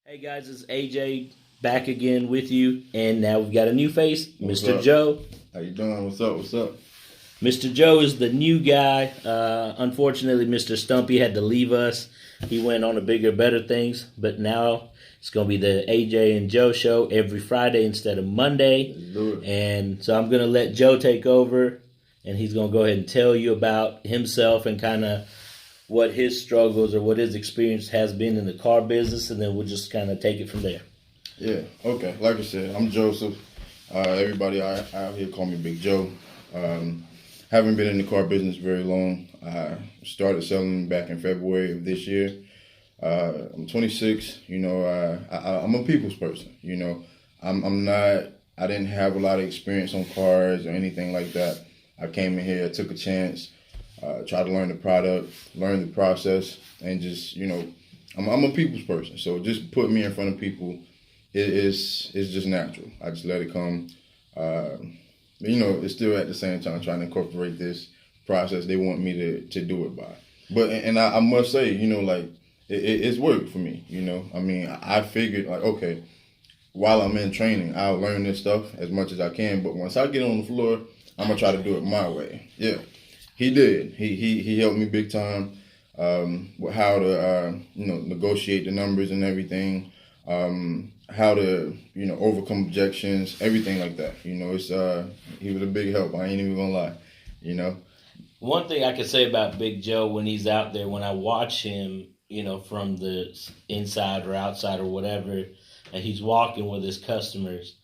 Hey guys, it's AJ back again with you, and now we've got a new face, What's Mr. up? Joe. How you doing? What's up? What's up? Mr. Joe is the new guy. Unfortunately, Mr. Stumpy had to leave us. He went on to bigger, better things, but now it's going to be the AJ and Joe show every Friday instead of Monday. Let's do it. And so I'm going to let Joe take over, and he's going to go ahead and tell you about himself and kind of what his struggles or what his experience has been in the car business, and then we'll just kind of take it from there. Yeah. Okay. Like I said, I'm Joseph. Everybody out here call me Big Joe. Haven't been in the car business very long. I started selling back in February of this year. I'm 26. I'm a people's person. I'm not. I didn't have a lot of experience on cars or anything like that. I came in here, took a chance, tried to learn the product, learn the process, and just I'm a people's person. So just put me in front of people. It's just natural. I just let it come. It's still at the same time trying to incorporate this process they want me to do it by. But I must say, it's worked for me. I figured like, okay, while I'm in training, I'll learn this stuff as much as I can. But once I get on the floor, I'm gonna try to do it my way. Yeah, he did. He helped me big time with how to negotiate the numbers and everything. How to overcome objections, everything like that. He was a big help. I ain't even gonna lie. One thing I can say about Big Joe when he's out there, when I watch him, from the inside or outside or whatever, and he's walking with his customers,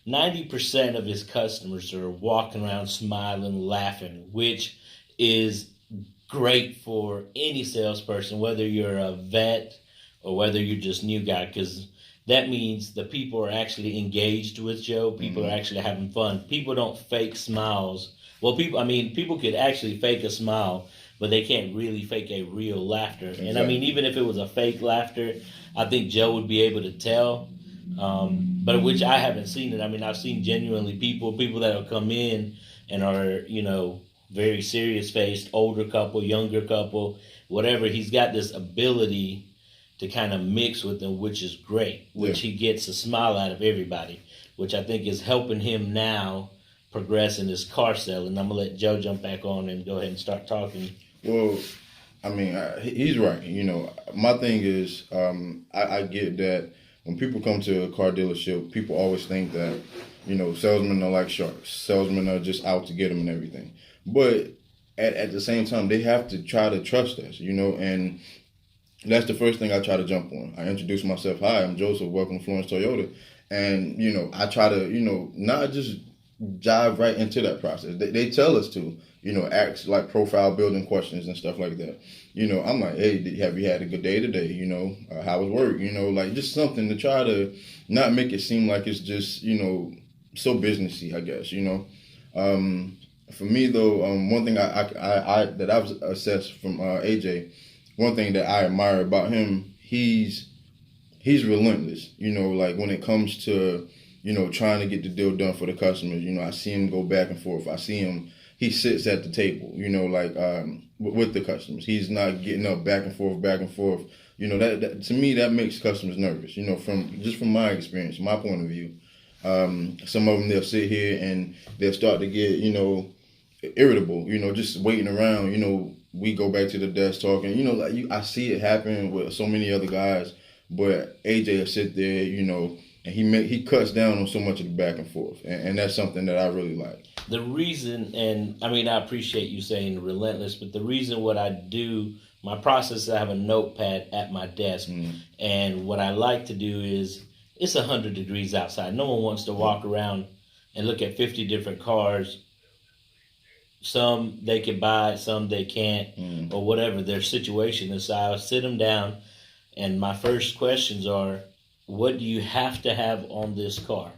90% of his customers are walking around smiling, laughing, which is great for any salesperson, whether you're a vet or whether you're just new guy, because that means the people are actually engaged with Joe. People are actually having fun. People don't fake smiles. Well, people could actually fake a smile, but they can't really fake a real laughter. Exactly. And even if it was a fake laughter, I think Joe would be able to tell. But which I haven't seen it. I've seen genuinely people that'll come in and are, very serious faced, older couple, younger couple, whatever. He's got this ability to kind of mix with them, which is great, which he gets a smile out of everybody, which I think is helping him now progress in his car selling. I'm going to let Joe jump back on and go ahead and start talking. Well, he's right. My thing is, I get that when people come to a car dealership, people always think that, salesmen are like sharks. Salesmen are just out to get them and everything. But at the same time, they have to try to trust us, and that's the first thing I try to jump on. I introduce myself. Hi, I'm Joseph. Welcome to Florence Toyota. And, I try to, not just dive right into that process. They tell us to, ask like profile building questions and stuff like that. I'm like, hey, have you had a good day today? How was work? Just something to try to not make it seem like it's just, so businessy, I guess, For me, though, one thing I that I've assessed from AJ, one thing that I admire about him, he's relentless. When it comes to, trying to get the deal done for the customers, I see him go back and forth. I see him, he sits at the table, with the customers. He's not getting up back and forth. That to me, that makes customers nervous, from my experience, my point of view. Some of them, they'll sit here and they'll start to get, irritable, just waiting around, we go back to the desk talking, I see it happen with so many other guys, but AJ will sit there, and he cuts down on so much of the back and forth, and that's something that I really like. The reason, and I appreciate you saying relentless, but the reason what I do, my process is I have a notepad at my desk, and what I like to do is, it's 100 degrees outside. No one wants to walk around and look at 50 different cars. Some they can buy, some they can't, or whatever their situation is. So I'll sit them down, and my first questions are, what do you have to have on this car?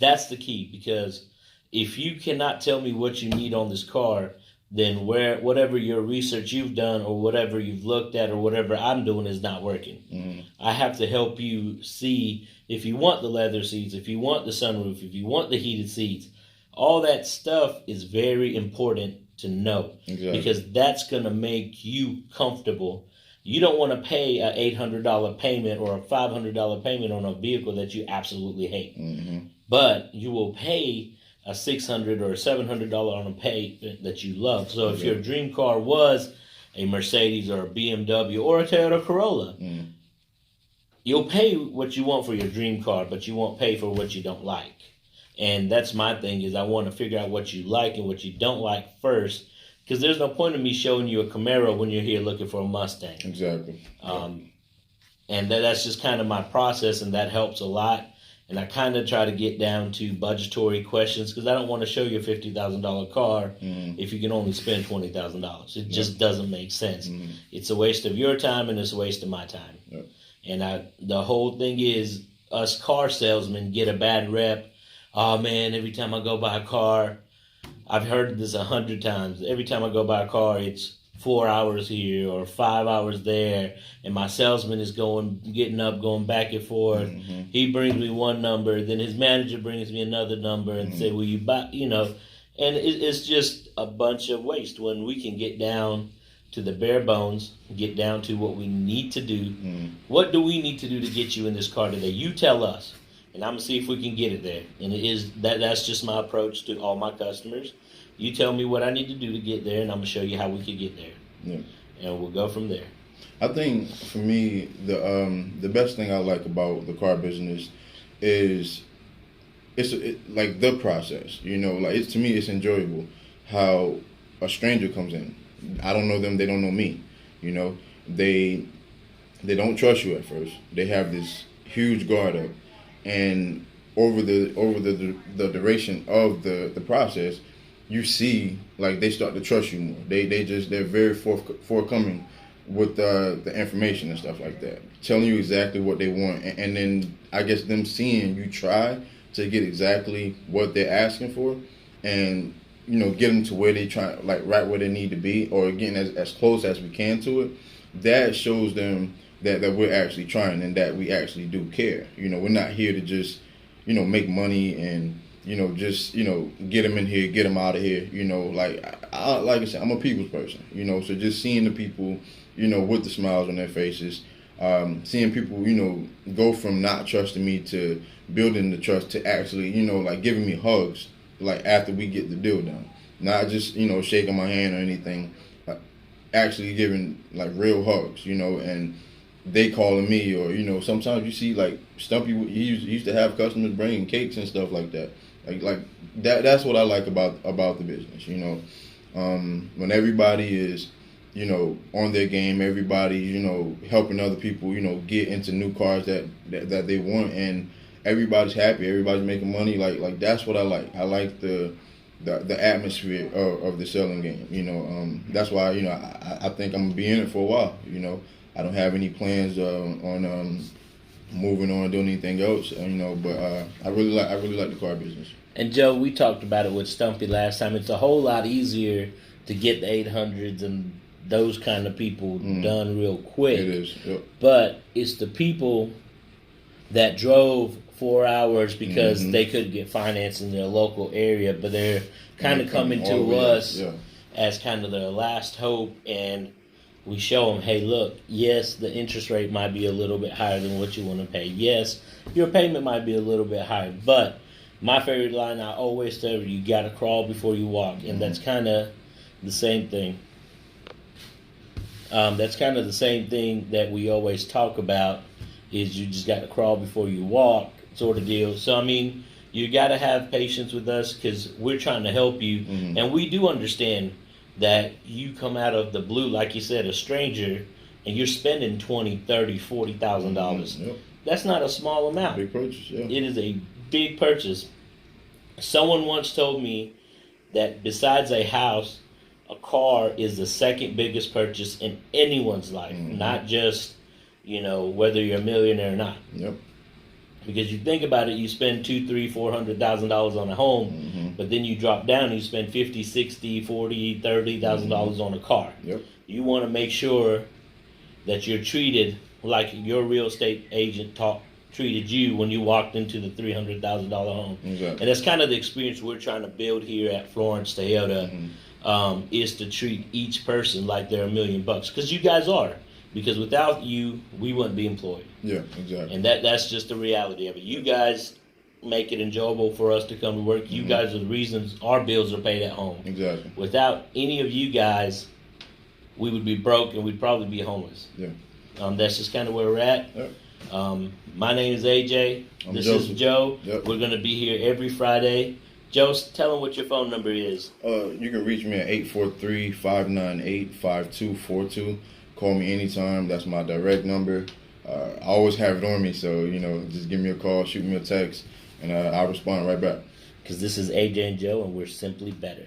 That's the key, because if you cannot tell me what you need on this car, then whatever your research you've done or whatever you've looked at or whatever I'm doing is not working. I have to help you see if you want the leather seats, if you want the sunroof, if you want the heated seats. All that stuff is very important to know, because that's going to make you comfortable You don't want to pay a $800 payment or a $500 payment on a vehicle that you absolutely hate. Mm-hmm. But you will pay a $600 or a $700 on a pay that you love. So if your dream car was a Mercedes or a BMW or a Toyota Corolla, you'll pay what you want for your dream car, but you won't pay for what you don't like. And that's my thing, is I want to figure out what you like and what you don't like first, because there's no point in me showing you a Camaro when you're here looking for a Mustang. Exactly. And that's just kind of my process, and that helps a lot. And I kind of try to get down to budgetary questions, because I don't want to show you a $50,000 car if you can only spend $20,000. It just doesn't make sense. It's a waste of your time, and it's a waste of my time. Yep. And the whole thing is, us car salesmen get a bad rep. Oh man, every time I go buy a car, I've heard this 100 times. Every time I go buy a car, it's 4 hours here or 5 hours there, and my salesman is getting up, going back and forth. He brings me one number, then his manager brings me another number and say, "Will you buy?" And it's just a bunch of waste when we can get down to the bare bones, get down to what we need to do. What do we need to do to get you in this car today? You tell us, and I'm gonna see if we can get it there. And that's just my approach to all my customers. You tell me what I need to do to get there, and I'm gonna show you how we can get there. Yeah. And we'll go from there. I think for me, the best thing I like about the car business is like the process. To me, it's enjoyable how a stranger comes in. I don't know them, they don't know me. They don't trust you at first. They have this huge guard up, and over the duration of the process, you see, like, they start to trust you more. They're very forthcoming with the information and stuff like that, telling you exactly what they want, and then I guess them seeing you try to get exactly what they're asking for, and get them to where they try, like right where they need to be, or getting as close as we can to it. That shows them that we're actually trying and that we actually do care. We're not here to just make money and just get them in here, get them out of here. Like I said, I'm a people's person. So just seeing the people, with the smiles on their faces, seeing people, go from not trusting me to building the trust to actually, like giving me hugs, like after we get the deal done, not just shaking my hand or anything, actually giving like real hugs, and they calling me, or sometimes you see like Stumpy, he used to have customers bringing cakes and stuff like that. Like that's what I like about the business. When everybody is on their game, everybody helping other people get into new cars that they want, and everybody's happy, everybody's making money. Like that's what I like. I like the atmosphere of the selling game. That's why I think I'm gonna be in it for a while. I don't have any plans on moving on, doing anything else. But I really like the car business. And Joe, we talked about it with Stumpy last time. It's a whole lot easier to get the 800s and those kind of people done real quick. It is. Yep. But it's the people that drove 4 hours because they couldn't get finance in their local area, but they're kind of coming to us as kind of their last hope, and we show them, hey, look, yes, the interest rate might be a little bit higher than what you want to pay. Yes, your payment might be a little bit higher, but my favorite line I always tell you got to crawl before you walk, and that's kind of the same thing. That's kind of the same thing that we always talk about, is you just got to crawl before you walk sort of deal. So, I mean, you got to have patience with us because we're trying to help you, and we do understand that you come out of the blue, like you said, a stranger, and you're spending $20,000, $30,000, $40,000. Yep. That's not a small amount. Big purchase, yeah. It is a big purchase. Someone once told me that besides a house, a car is the second biggest purchase in anyone's life, not just, whether you're a millionaire or not. Yep. Because you think about it, you spend $200,000, $300,000, $400,000 on a home, but then you drop down and you spend $50,000, $60,000, $40,000, $30,000 on a car. Yep. You want to make sure that you're treated like your real estate agent treated you when you walked into the $300,000 home. Exactly. And that's kind of the experience we're trying to build here at Florence Toyota, is to treat each person like they're $1 million. Because you guys are. because without you, we wouldn't be employed. Yeah, exactly. And that's just the reality of it. You guys make it enjoyable for us to come to work. You guys are the reasons our bills are paid at home. Exactly. Without any of you guys, we would be broke and we'd probably be homeless. Yeah. That's just kind of where we're at. Yep. My name is AJ. This Joseph. is Joe. Yep. We're going to be here every Friday. Joe, tell them what your phone number is. You can reach me at 843-598-5242. Call me anytime. That's my direct number. I always have it on me, so, just give me a call, shoot me a text, and I'll respond right back. Because this is AJ and Joe, and we're simply better.